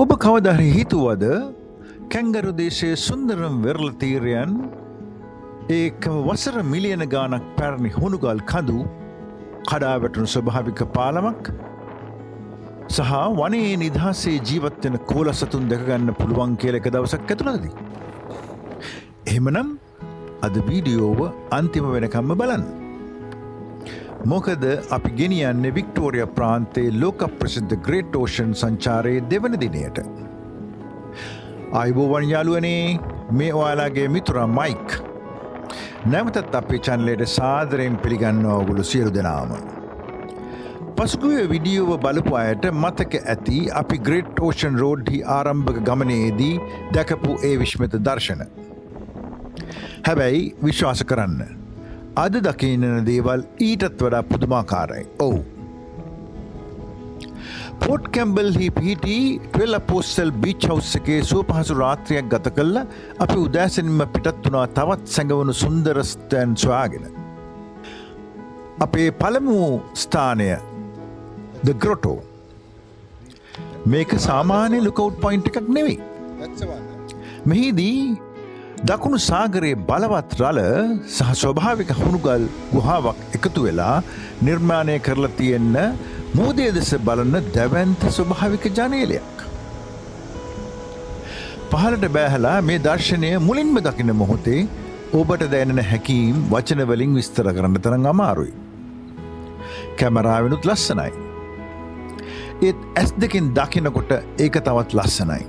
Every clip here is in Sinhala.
ඔබ කවදා හරි හිතුවද කැංගරු දේශයේ සුන්දරම වෙරළ තීරයන් ඒක වසර මිලියන ගාණක් පැරණි හුණුගල් කඳු කඩා වැටුණු ස්වභාවික පාලමක් සහ වනයේ නිදහසේ ජීවත් වෙන කෝල සතුන් දැක ගන්න පුළුවන් කියලා එක දවසක් ඇතුළතදී. එහෙමනම් අද වීඩියෝව අන්තිම වෙනකම්ම බලන්න. මොකද අපි ගෙනියන්නේ වික්ටෝරියා ප්‍රාන්තයේ ලෝක ප්‍රසිද්ධ ග්‍රේට් ඕෂන් සංචාරයේ දෙවන දිනයට. ආයුබෝවන් යාළුවනේ, මේ ඔයාලගේ මිතුරා මයික්. නැවතත් අපේ චැනලයට සාදරයෙන් පිළිගන්නවා ඔයගොල්ලෝ සියලු දෙනාම. පසුගිය වීඩියෝව බලපු අයට මතක ඇති අපි ග්‍රේට් ඕෂන් රෝඩ්හි ආරම්භක ගමනේදී දැකපු ඒ විශ්මිත දර්ශන. හැබැයි විශ්වාස කරන්න, අද දකින්න දේවල් ඊටත් වඩා පුදුමාකාරයි. ඔව්. පෝට් කැම්බල්හි පිහිටි 12 පෝස්ටල් බීච් හවුස් එකේ සුවපහසු රාත්‍රියක් ගත කළා අපි උදෑසනින්ම පිටත් වුණා තවත් සැඟවුණු සුන්දර ස්ථාන සොයාගෙන. අපේ පළමු ස්ථානය The Grotto. මේක සාමාන්‍ය ලුකවුට් පොයින්ට් එකක් නෙවෙයි. මෙහිදී දකුණු සාගරයේ බලවත් රළ සහ ස්වභාවික හුණුගල් ගුහාවක් එකතු වෙලා නිර්මාණය කරලා තියෙන මෝදය දෙස බලන දැවැන්ත ස්වභාවික ජනේලයක්. පහළට බෑහලා මේ දර්ශනය මුලින්ම දකින මොහොතේ ඔබට දැනෙන හැකීම් වචන වලින් විස්තර කරන්න තරම් අමාරුයි. කැමරාවෙනුත් ලස්සනයි. ඒත් ඇස් දෙකෙන් දකිනකොට ඒක තවත් ලස්සනයි.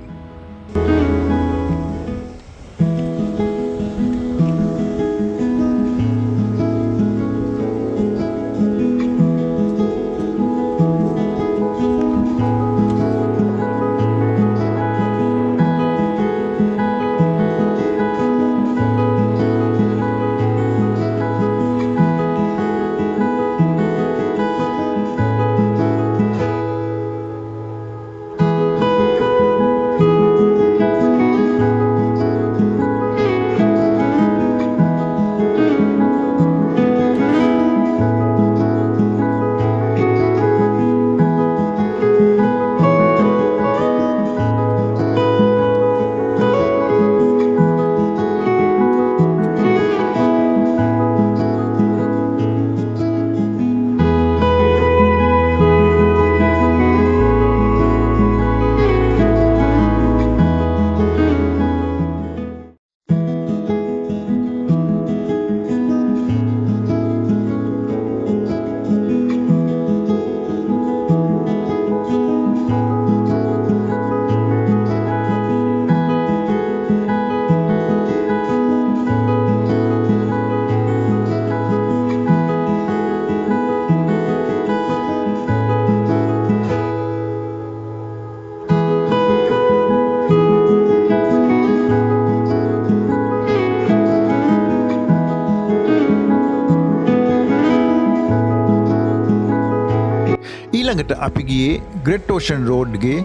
ඊළඟට අපි ගියේ ග්‍රේට් ඕෂන් රෝඩ්ගේ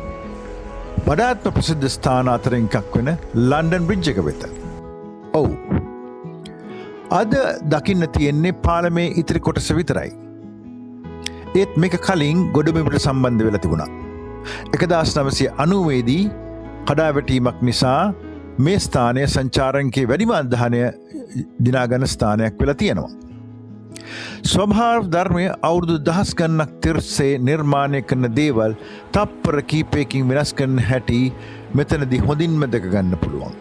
වඩාත්ම ප්‍රසිද්ධ ස්ථාන අතරින් එකක් වෙන ලන්ඩන් බ්‍රිජ් එක වෙත. ඔව්. අද දකින්න තියෙන්නේ පාලමේ ඉතිරි කොටස විතරයි. ඒත් මේක කලින් ගොඩබිමට සම්බන්ධ වෙලා තිබුණා. 1990 දී කඩාවැටීමක් නිසා මේ ස්ථානය සංචාරකයන්ගේ වැඩිම අධධානය දිනාගන්න ස්ථානයක් වෙලා තියෙනවා. ස්වභාව ධර්මය අවුරුදු දහස් ගණනක් තිස්සේ නිර්මාණය කරන දේවල් තප්පර කීපයකින් වෙනස් කරන හැටි මෙතනදී හොඳින්ම දැක ගන්න පුළුවන්.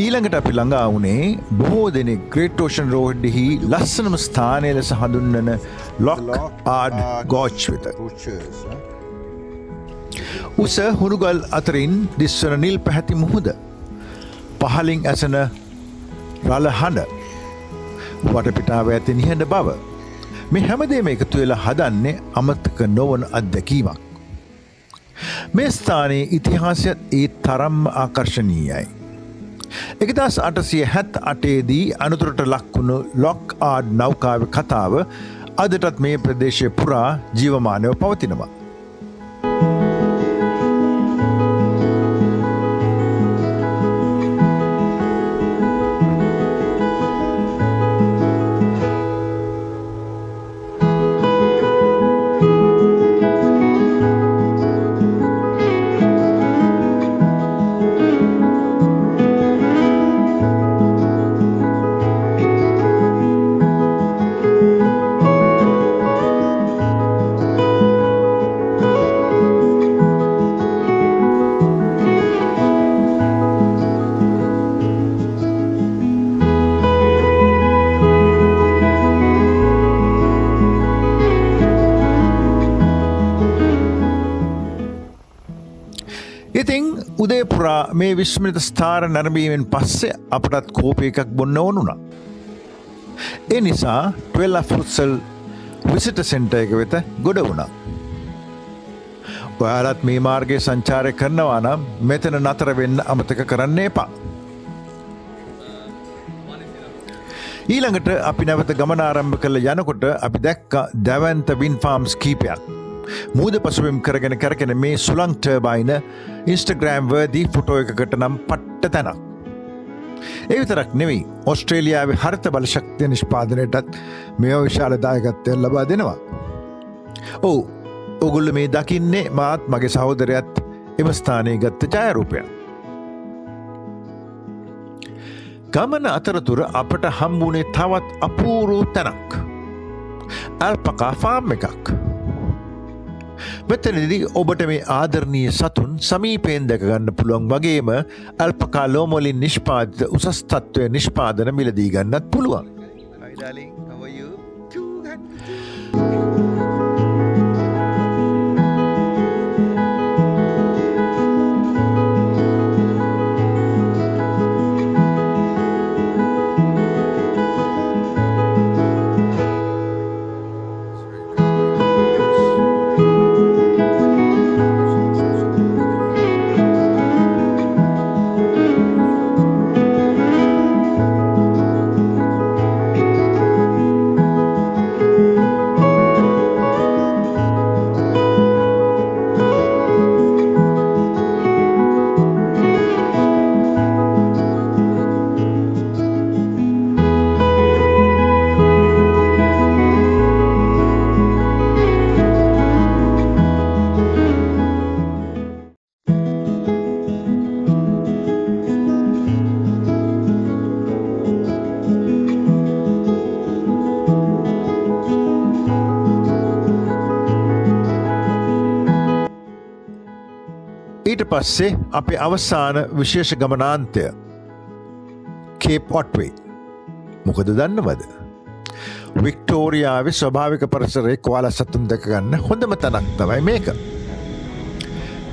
ඊළඟට අපි ළඟා වුණේ බොහෝ දෙනෙක් ග්‍රේට් ඕෂන් රෝඩ්හි ලස්සනම ස්ථානය ලෙස හඳුන්වන ලොක් ආඩ් ගෝච් වෙත. උස හුණුගල් අතරින් දිස්වන නිල් පැහැති මුහුද, පහලින් ඇසෙන රළ හඬ, වටපිටාව ඇති නිහඬ බව, මේ හැමදේම එකතු වෙලා හදන්නේ අමතක නොවන අත්දැකීමක්. මේ ස්ථානයේ ඉතිහාසයත් ඒ තරම්ම ආකර්ශනීයයි. 1878 දී අනතුරට ලක්වුණු ලොක් ආඩ් නෞකාවේ කතාව අදටත් මේ ප්‍රදේශය පුරා ජීවමානව පවතිනවා. ඉතින් උදේ පුරා මේ විශ්මිත ස්ථාර නැරඹීමෙන් පස්සේ අපටත් කෝපය එකක් බොන්න ඕනුණා. ඒ නිසා 12 ෆුට්සල් විසිටර් සෙන්ටර් එක වෙත ගොඩ වුණා. ඔයාලත් මේ මාර්ගයේ සංචාරය කරනවා නම් මෙතන නතර වෙන්න අමතක කරන්න එපා. ඊළඟට අපි නැවත ගමන ආරම්භ කළ යනකොට අපි දැක්කා දැවැන්ත වින් ෆාම්ස් කීපයක්. මූද පසුබිම් කරගෙන කරගෙන මේ සුළං ටර්බයින ඉන්ස්ටාග්‍රෑම් වර්දී ෆොටෝ එකකට නම් පට්ට තැනක්. ඒ විතරක් නෙවෙයි ඔස්ට්‍රේලියාවේ හරිත බල ශක්තිය නිෂ්පාදනයටත් මේ විශාල දායකත්වයක් ලබා දෙනවා. ඔව් ඔගොල්ලෝ මේ දකින්නේ මාත් මගේ සහෝදරයත් එම ස්ථානයේ ගත්ත ඡායාරූපයක්. ගමන අතරතුර අපට හම්බුනේ තවත් අපූර්ව තැනක්. ඇල්පකා ෆාම් එකක්. මෙතනදී ඔබට මේ ආදරණීය සතුන් සමීපයෙන් දැක ගන්න පුළුවන් වගේම ඇල්පකා ලෝම වලින් නිෂ්පාදිත උසස් තත්ත්වයේ නිෂ්පාදන මිලදී ගන්නත් පුළුවන්. Hi darling, how are you? ඊට පස්සේ අපේ අවසාන විශේෂ ගමනාන්තය කේප් ඔට්වේ. මොකද දන්නවද? වික්ටෝරියාවේ ස්වභාවික පරිසරයේ කොයාලා සතුන් දැක ගන්න හොඳම තැනක් තමයි මේක.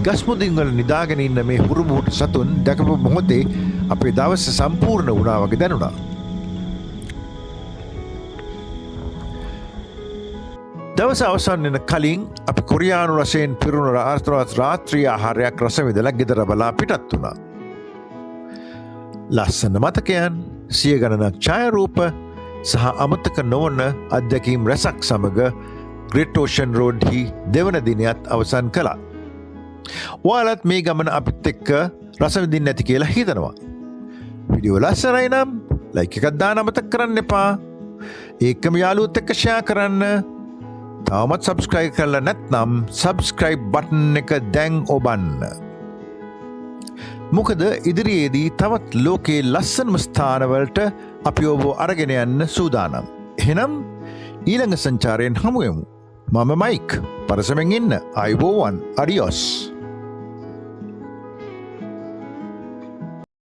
ගස්මුදින් වල නිදාගෙන ඉන්න මේ හුරුමුහුරු සතුන් දැකපු මොහොතේ අපේ දවස සම්පූර්ණ වුණා වගේ දැනුණා. දවස අවසන් වෙන කලින් අපි කොරියානු රසයෙන් පිරුණු රාත්‍රී ආහාරයක් රස විඳලා ගෙදර බලා පිටත් වුණා. ලස්සන මතකයන්, සිය ගණනක් ඡායාරූප සහ අමතක නොවන අත්දැකීම් රැසක් සමග ග්‍රේට් ඕෂන් රෝඩ්හි දෙවන දිනයත් අවසන් කළා. ඔයාලත් මේ ගමන අපිත් එක්ක රස විඳින්න ඇති කියලා හිතනවා. වීඩියෝ ලස්සනයි නම් ලයික් එකක් දාන්න අමතක කරන්න එපා. ඒකම යාළුවොත් එක්ක ෂෙයා කරන්න. තවමත් සබස්ක්‍රයිබ් කරලා නැත්නම් සබස්ක්‍රයිබ් බටන් එක දැන් ඔබන්න. මොකද ඉදිරියේදී තවත් ලෝකයේ ලස්සනම ස්ථානවලට අපි ඔබ අරගෙන යන්න සූදානම්. එහෙනම් ඊළඟ සංචාරයෙන් හමු වෙමු. මම මයික්. පරසමෙන් ඉන්න. අයුබෝවන්. අඩියොස්.